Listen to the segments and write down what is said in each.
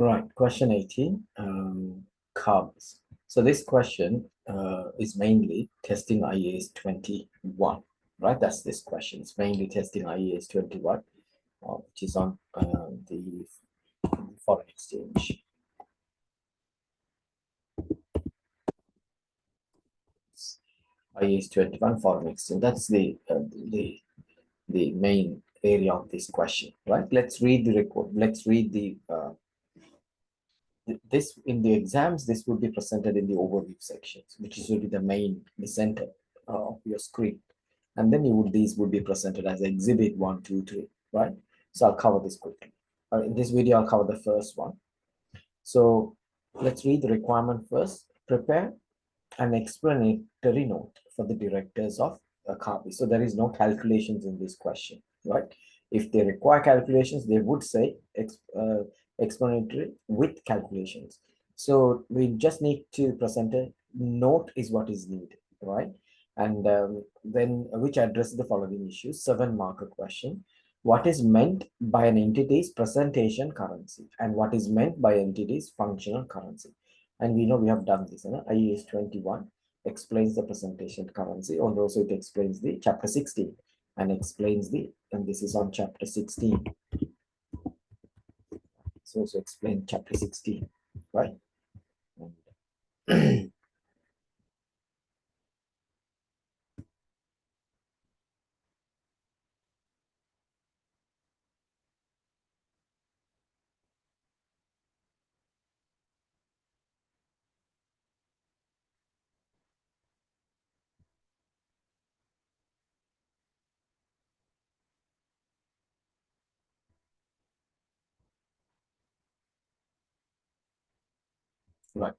Right, question 18, carbs. So this question is mainly testing IAS 21, right? That's this question. It's mainly testing IAS 21, which is on the foreign exchange. IAS 21 foreign exchange. That's the main area of this question, right? Let's read the record. Let's read the this in the exams. This would be presented in the overview sections, which is will be the center of your screen, and then these would be presented as exhibit 1, 2, 3, right? So I'll cover this quickly. In this video I'll cover the first one. So let's read the requirement first. Prepare an explanatory note for the directors of Carbise. So there is no calculations in this question, right? If they require calculations, they would say explanatory with calculations. So we just need to present a note is what is needed, right? And then which addresses the following issues. 7-marker question. What is meant by an entity's presentation currency and what is meant by entity's functional currency? And we know we have done this. IAS 21 explains the presentation currency, and also it explains the chapter 16 and explains and this is on chapter 16. So also explain chapter 16, right? Right.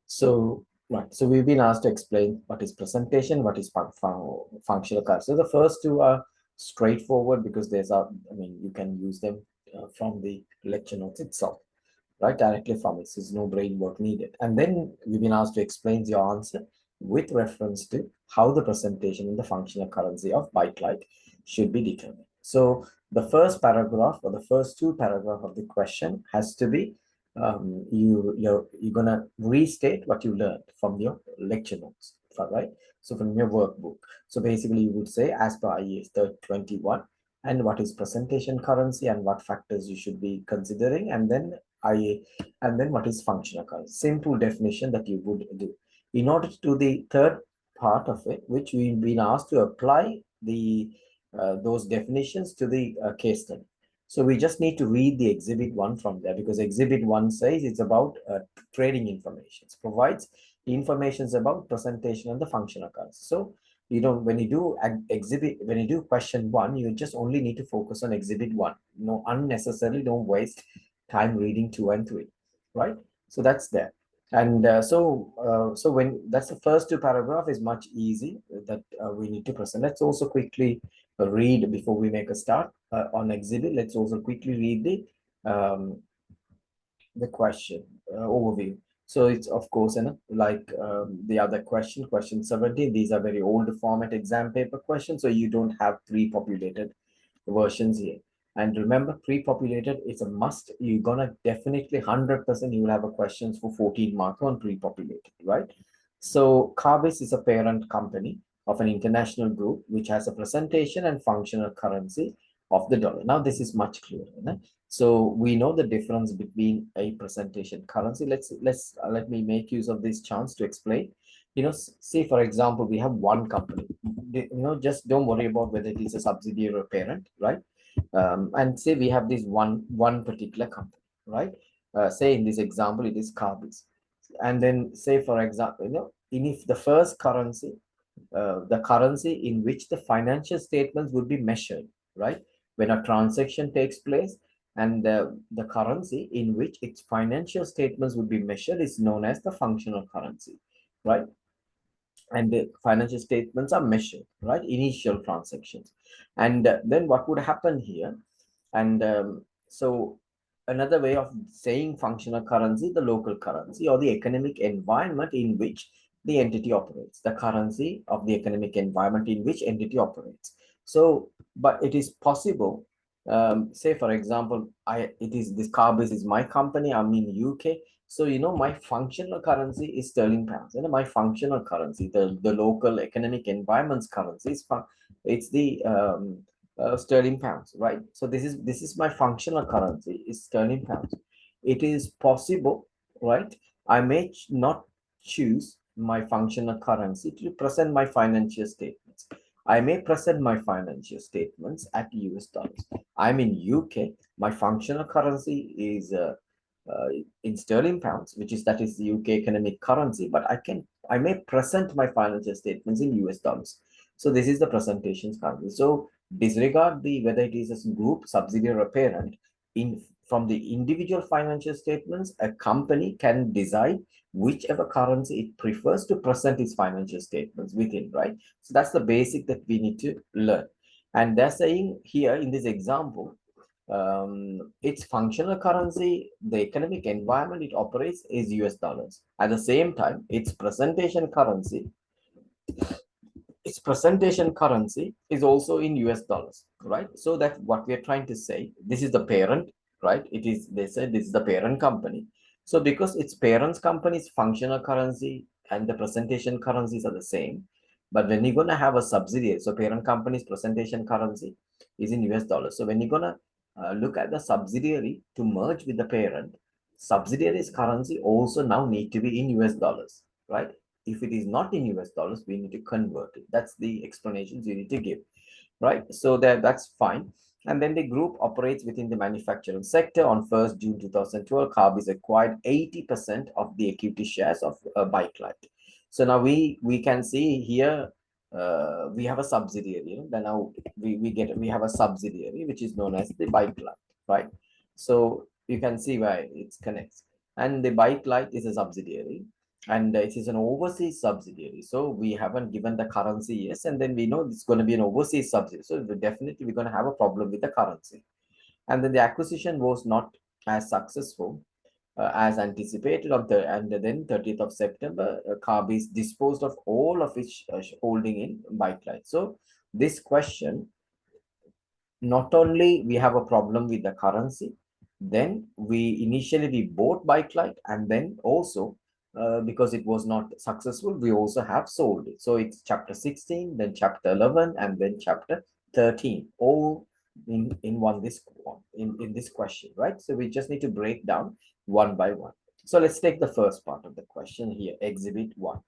So, right. So we've been asked to explain what is presentation, what is functional currency. So the first two are straightforward because you can use them from the lecture notes itself, right? Directly from it. So there's no brain work needed. And then we've been asked to explain your answer with reference to how the presentation in the functional currency of byte should be determined. So the first paragraph or the first two paragraphs of the question has to be you're gonna restate what you learned from your lecture notes, right? So from your workbook. So basically you would say as per IAS 21 and what is presentation currency and what factors you should be considering, and then what is functional currency. Simple definition that you would do. In order to do the third part of it, which we've been asked to apply those definitions to the case study. So we just need to read the exhibit 1 from there, because exhibit 1 says it's about trading information. It provides information about presentation and the functional currency. So when you do question 1, you just only need to focus on exhibit 1. No, unnecessarily don't waste time reading 2 and 3, right? So that's there. And so when that's the first two paragraph is much easy that we need to present. Let's also quickly read before we make a start on exhibit. Let's also quickly read the question overview. So it's of course like the other question 17. These are very old format exam paper questions, so you don't have pre-populated versions here. And remember, pre-populated is a must. You're gonna definitely 100% you will have a questions for 14 mark on pre-populated, right? So Carbise is a parent company of an international group which has a presentation and functional currency of the dollar. Now this is much clearer. So we know the difference between a presentation currency. Let me make use of this chance to explain. Say for example, we have one company. Just don't worry about whether it is a subsidiary or parent, right? And say we have this one particular company, right? Say in this example, it is Carbise. And then say for example, if the first currency, the currency in which the financial statements would be measured, right? When a transaction takes place, and the currency in which its financial statements would be measured is known as the functional currency, right? And the financial statements are measured, right? Initial transactions. And then what would happen here? And so another way of saying functional currency, the local currency or the economic environment in which the entity operates, the currency of the economic environment in which entity operates. So, but it is possible say for example, it is this Carbis is my company, I'm in UK. So my functional currency is sterling pounds. My functional currency, the local economic environment's currency it's the sterling pounds, right? So this is my functional currency is sterling pounds. It is possible, right? I may not choose my functional currency to present my financial statements. I may present my financial statements at US dollars. I'm in UK. My functional currency is uh, in sterling pounds, that is the UK economic currency. But I may present my financial statements in US dollars. So this is the presentations currency. So disregard the whether it is a group, subsidiary, or parent. In From the individual financial statements, a company can decide whichever currency it prefers to present its financial statements within, right? So that's the basic that we need to learn. And they're saying here in this example, its functional currency, the economic environment it operates is US dollars. At the same time, its presentation currency is also in US dollars, right? So that what we are trying to say, this is the parent, right? They said this is the parent company. So because its parent's company's functional currency and the presentation currencies are the same, but when you're going to have a subsidiary, so parent company's presentation currency is in US dollars. So when you're going to look at the subsidiary to merge with the parent, subsidiary's currency also now need to be in US dollars, right? If it is not in US dollars, we need to convert it. That's the explanations you need to give, right? So that's fine. And then the group operates within the manufacturing sector. On 1st June 2012, Carbis acquired 80% of the equity shares of Bike Light. So now we can see here we have a subsidiary. Then now we have a subsidiary which is known as the Bike Light, right? So you can see why it connects. And the Bike Light is a subsidiary, and it is an overseas subsidiary. So we haven't given the currency, yes, and then we know it's going to be an overseas subsidiary. So definitely we're going to have a problem with the currency. And then the acquisition was not as successful as anticipated and then 30th of September, Carbis disposed of all of its holding in Bike Light. So this question, not only we have a problem with the currency, then we bought Bike Light, and then also because it was not successful, we also have sold it. So it's chapter 16, then chapter 11, and then chapter 13, all in this question, right? So we just need to break down one by one. So let's take the first part of the question here, exhibit 1,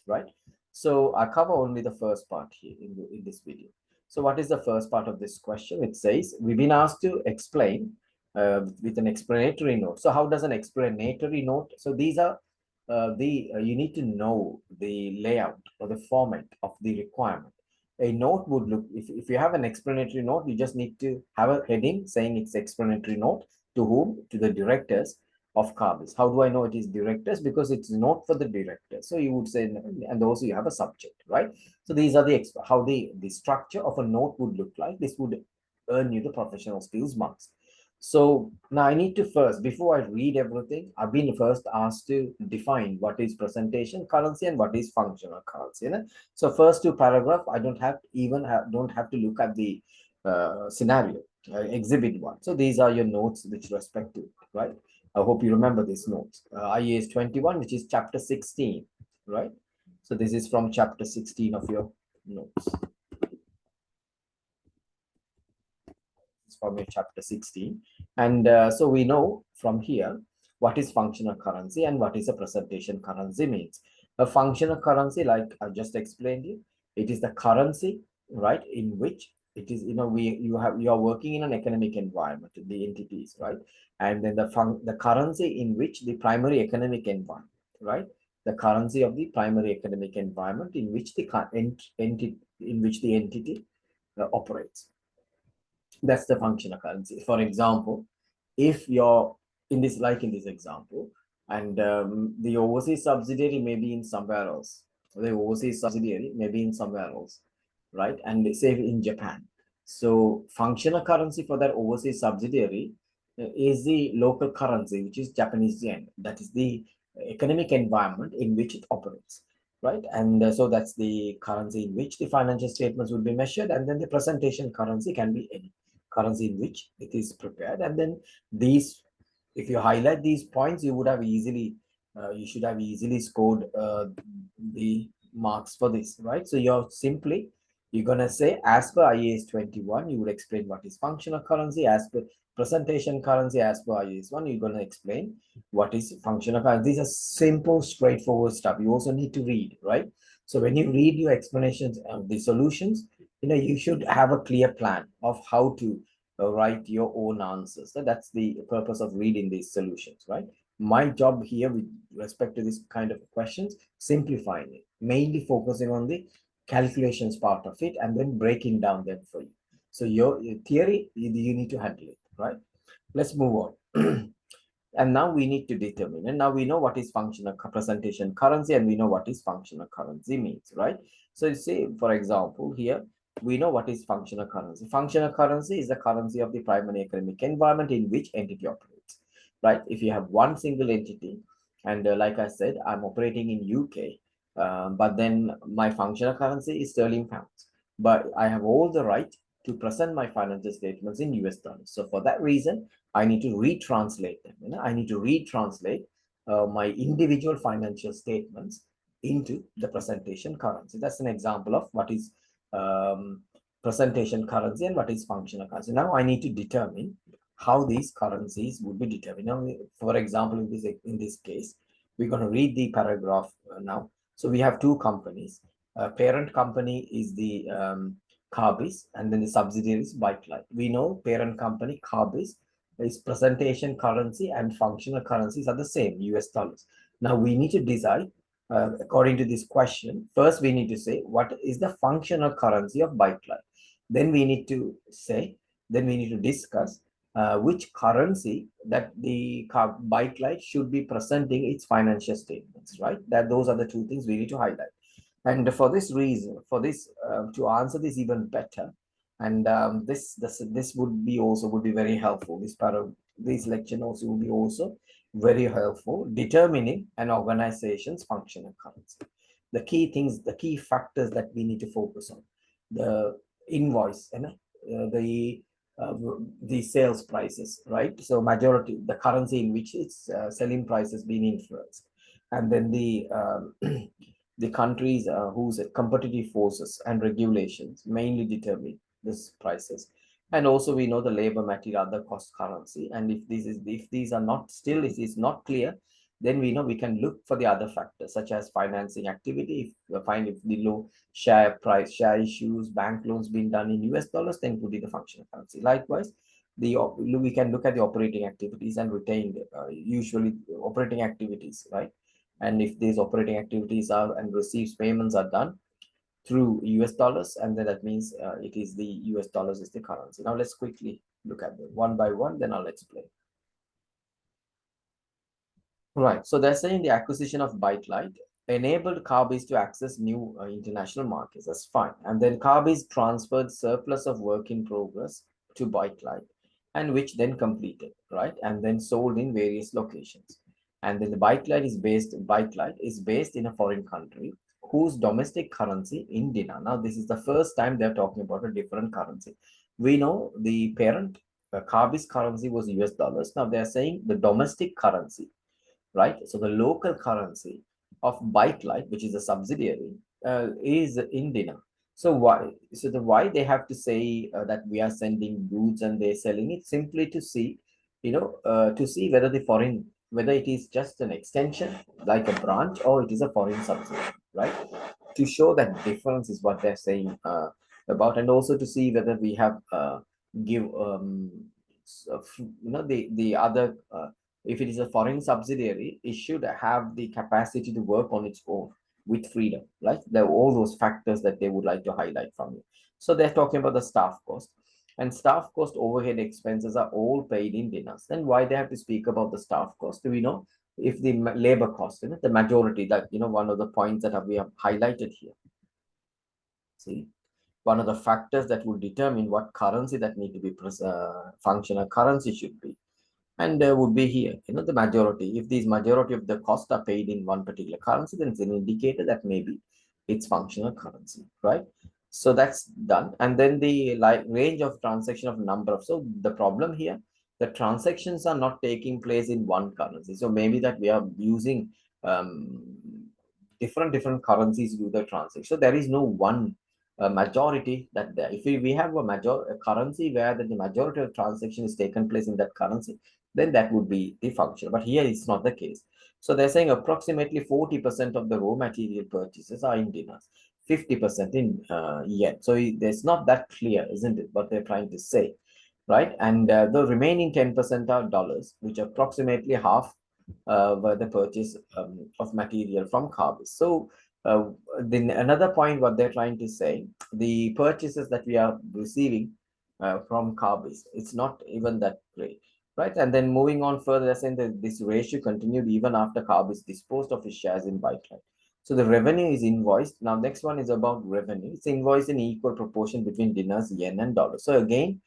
right? So I cover only the first part here in this video. So what is the first part of this question? It says we've been asked to explain with an explanatory note. So how does an explanatory note? So these are you need to know the layout or the format of the requirement. A note would look, if you have an explanatory note, you just need to have a heading saying it's explanatory note to whom? To the directors of Carbis. How do I know it is directors? Because it's not for the director. So you would say, and also you have a subject, right? So these are how the structure of a note would look like. This would earn you the professional skills marks. So now I need to first, before I read everything, I've been first asked to define what is presentation currency and what is functional currency. So first two paragraph, I don't have to look at the scenario, exhibit 1. So these are your notes which respect to it, right? I hope you remember these notes. IAS 21, which is chapter 16, right? So this is from chapter 16 of your notes. It's from your chapter 16. And so we know from here what is functional currency and what is a presentation currency means. A functional currency, like I just explained you, it is the currency, right, in which it is, you are working in an economic environment, the entities, right? And then the currency in which the primary economic environment, right? The currency of the primary economic environment in which the entity operates. That's the functional currency. For example, if you're in this example, and the overseas subsidiary may be in somewhere else, the overseas subsidiary may be in somewhere else, right? And say in Japan. So functional currency for that overseas subsidiary is the local currency, which is Japanese yen. That is the economic environment in which it operates, right? And so that's the currency in which the financial statements will be measured, and then the presentation currency can be any currency in which it is prepared. And then these, if you highlight these points, you would have easily, you should have easily scored the marks for this, right? So you're gonna say, as per IAS 21, you would explain what is functional currency. As per presentation currency, as per IAS 1, you're gonna explain what is functional currency. These are simple, straightforward stuff. You also need to read, right? So when you read your explanations of the solutions, you should have a clear plan of how to write your own answers. So that's the purpose of reading these solutions, right? My job here with respect to this kind of questions, simplifying it, mainly focusing on the calculations part of it and then breaking down them for you. So your theory, you need to handle it, right? Let's move on. And now we need to determine, and now we know what is functional presentation currency, and we know what is functional currency means, right? So you see, for example, here we know what is functional currency. Functional currency is the currency of the primary economic environment in which entity operates, right? If you have one single entity, and like I said, I'm operating in UK, but then my functional currency is sterling pounds, but I have all the right to present my financial statements in US dollars. So for that reason, I need to retranslate them. I need to retranslate my individual financial statements into the presentation currency. That's an example of what is um, presentation currency and what is functional currency. Now I need to determine how these currencies would be determined. Now, for example, in this case, we're going to read the paragraph now. So we have two companies. Parent company is the Carbise, and then the subsidiary is Bike Light. We know parent company Carbise is presentation currency and functional currencies are the same, US dollars. Now we need to decide, according to this question, first we need to say what is the functional currency of Bike Light. Then we need to say, then we need to discuss which currency that the Bike Light should be presenting its financial statements, right? That those are the two things we need to highlight. And for this reason, for this to answer this even better, and this would be very helpful. This lecture also will be also very helpful determining an organization's functional currency. The key things, the key factors that we need to focus on: the invoice, uh, the sales prices, right? So majority, the currency in which its selling price has been influenced, and then the countries whose competitive forces and regulations mainly determine these prices. And also we know the labor, material, other cost currency. And if these are not still, it is not clear, then we know we can look for the other factors such as financing activity. If we find if the low share issues, bank loans being done in US dollars, then it would be the functional currency. Likewise, we can look at the operating activities and retained usually operating activities, right? And if these operating activities are and receives payments are done through US dollars, and then that means it is the US dollars is the currency. Now let's quickly look at them one by one, then I'll explain. Right. So they're saying the acquisition of ByteLight enabled Carbise to access new international markets. That's fine. And then Carbise transferred surplus of work in progress to ByteLight, and which then completed, right? And then sold in various locations. And then the ByteLight is based in a foreign country whose domestic currency in dinar. Now, this is the first time they're talking about a different currency. We know the parent Carbise currency was US dollars. Now they're saying the domestic currency, right? So the local currency of Bike Light, which is a subsidiary, is in dinar. So why? So the why they have to say that we are sending goods and they're selling it simply to see, to see whether whether it is just an extension like a branch or it is a foreign subsidiary, right? To show that difference is what they're saying about, and also to see whether we have give the other if it is a foreign subsidiary, it should have the capacity to work on its own with freedom, right? There are all those factors that they would like to highlight from you. So they're talking about the staff cost, and staff cost overhead expenses are all paid in dinars. Then why they have to speak about the staff cost? Do we know if the labor cost, the majority, that one of the points that we have highlighted here. See, one of the factors that will determine what currency that need to be functional currency should be, and would be here, the majority. If these majority of the costs are paid in one particular currency, then it's an indicator that maybe it's functional currency, right? So that's done. And then the range of transaction of number of, so the problem here, the transactions are not taking place in one currency. So maybe that we are using um, different currencies to do the transaction. So there is no one majority that there. If we have a currency where the majority of transaction is taken place in that currency, then that would be the function. But here it's not the case. So they're saying approximately 40% of the raw material purchases are in dinars, 50% in yen. So there's not that clear, isn't it? What they're trying to say, right? And the remaining 10% are dollars, which approximately half were the purchase of material from Carbis. So then another point, what they're trying to say, the purchases that we are receiving from Carbis, it's not even that great, right? And then moving on further, they're saying that this ratio continued even after Carbis disposed of his shares in Bytelight. So the revenue is invoiced. Now, next one is about revenue. It's invoiced in equal proportion between dinars, yen, and dollars. So again,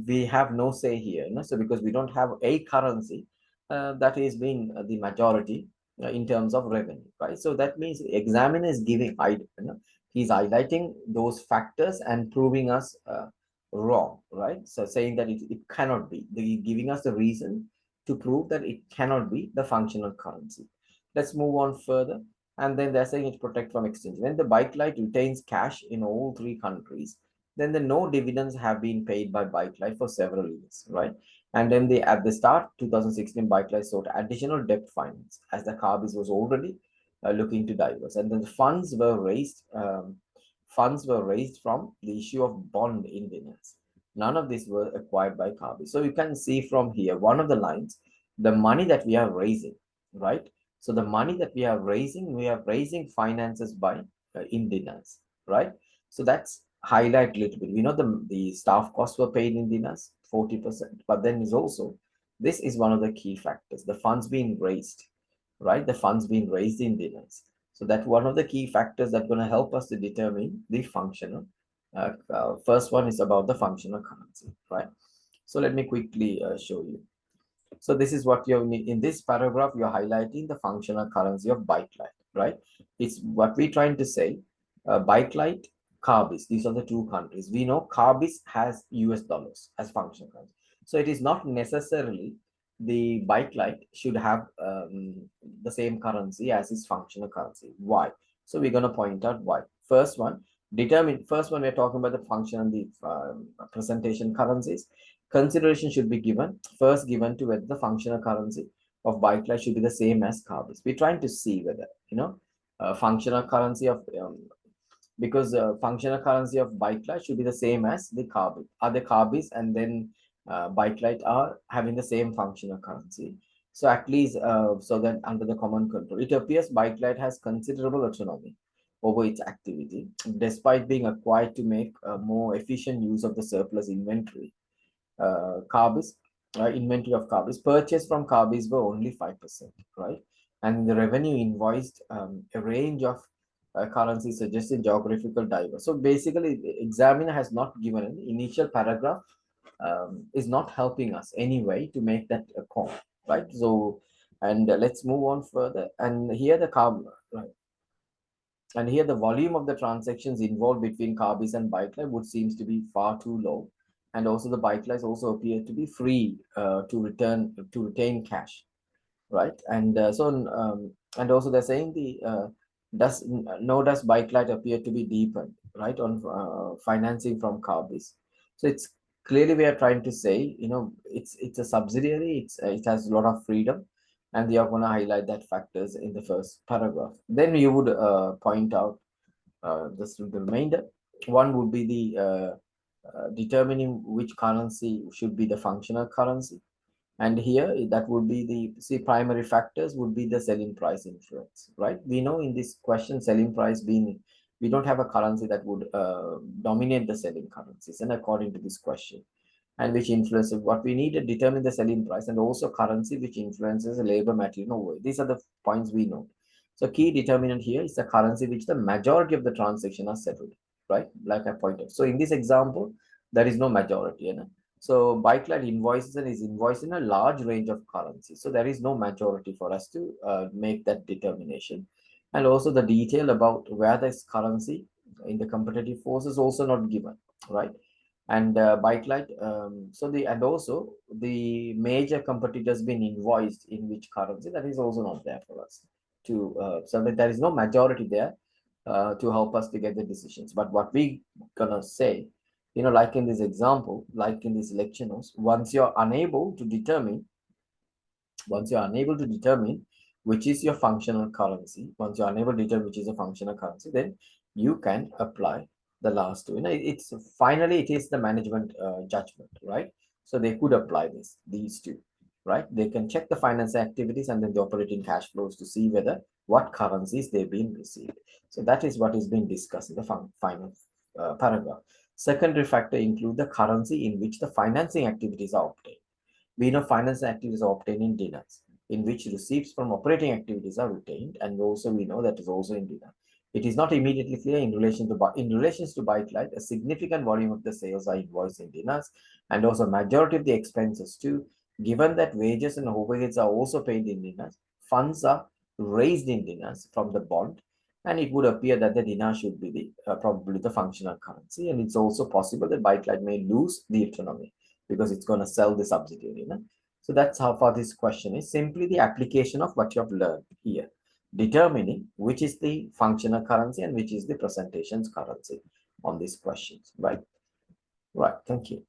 we have no say here. So because we don't have a currency that is being the majority in terms of revenue, right? So that means the examiner is giving, he's highlighting those factors and proving us wrong, right? So saying that it cannot be. They're giving us the reason to prove that it cannot be the functional currency. Let's move on further. And then they're saying it protect from exchange. When the bike light retains cash in all three countries, then the no dividends have been paid by bike light for several years, right? And then at the start 2016, bike light sought additional debt finance as the Carbis was already looking to divest, and then the funds were raised from the issue of bond in dinars. None of these were acquired by Carbis. So you can see from here one of the lines, the money that we are raising, right? So the money that we are raising finances by in dinars, right? So that's highlight a little bit. We know the staff costs were paid in dinars, 40%, but then is also, this is one of the key factors, the funds being raised, right? The funds being raised in dinars. So that's one of the key factors that's going to help us to determine the functional. First one is about the functional currency, right? So let me quickly show you. So this is what you need in this paragraph. You're highlighting the functional currency of Bytelight, right? It's what we're trying to say. Bytelight, Carbis. These are the two countries. We know Carbis has US dollars as functional currency. So it is not necessarily the Bytelight should have the same currency as its functional currency. Why? So we're going to point out why. First one we're talking about the function and the presentation currencies. Consideration should be given to whether the functional currency of Bytelight should be the same as Carbis. We're trying to see whether, functional currency of, because functional currency of Bytelight should be the same as the Carbis. Other Carbis and then Bytelight are having the same functional currency. So at least, so that under the common control, it appears Bytelight has considerable autonomy over its activity, despite being acquired to make more efficient use of the surplus inventory. Carbis, inventory of Carbis, purchased from Carbis were only 5%, right? And the revenue invoiced a range of currencies suggesting geographical diverse. So basically, the examiner has not given an initial paragraph, is not helping us anyway to make that a call, right? So, and let's move on further. And here the right. And here the volume of the transactions involved between Carbis and Bytelight would seems to be far too low. And also the Bytelights also appear to be free to retain cash, right? And and also they're saying does Bytelight appear to be deepened, right, on financing from Carbis. So it's clearly we are trying to say, it's a subsidiary, it has a lot of freedom, and we are going to highlight that factors in the first paragraph. Then you would point out the remainder. One would be the determining which currency should be the functional currency. And here that would be primary factors would be the selling price influence, right? We know in this question, selling price being, we don't have a currency that would dominate the selling currencies. And according to this question, and which influences what we need to determine the selling price, and also currency which influences the labor material. These are the points we know. So key determinant here is the currency which the majority of the transaction are settled, right? Like I pointed. So in this example, there is no majority. So Bytelight invoices and is invoiced in a large range of currencies. So there is no majority for us to make that determination. And also the detail about where this currency in the competitive force is also not given, right? And bike light, and also the major competitors been invoiced in which currency, that is also not there for us to, so that there is no majority there to help us to get the decisions. But what we gonna say, like in this example, like in this lecture notes, once you're unable to determine which is your functional currency, once you're unable to determine which is a functional currency, then you can apply the last two. It's finally it is the management judgment, right? So they could apply these two, right? They can check the finance activities and then the operating cash flows to see whether what currencies they've been received. So that is what is being discussed in the final paragraph. Secondary factor include the currency in which the financing activities are obtained. We know finance activities are obtained in dinars, in which receipts from operating activities are retained, and also we know that is also in dinar. It is not immediately clear in relation to bike light, a significant volume of the sales are invoiced in dinars, and also majority of the expenses too. Given that wages and overheads are also paid in dinars, funds are raised in dinars from the bond, and it would appear that the dinar should be probably the functional currency, and it's also possible that bike light may lose the autonomy because it's going to sell the subsidiary. So that's how far this question is. Simply the application of what you have learned here, determining which is the functional currency and which is the presentation's currency on these questions, right? Right, thank you.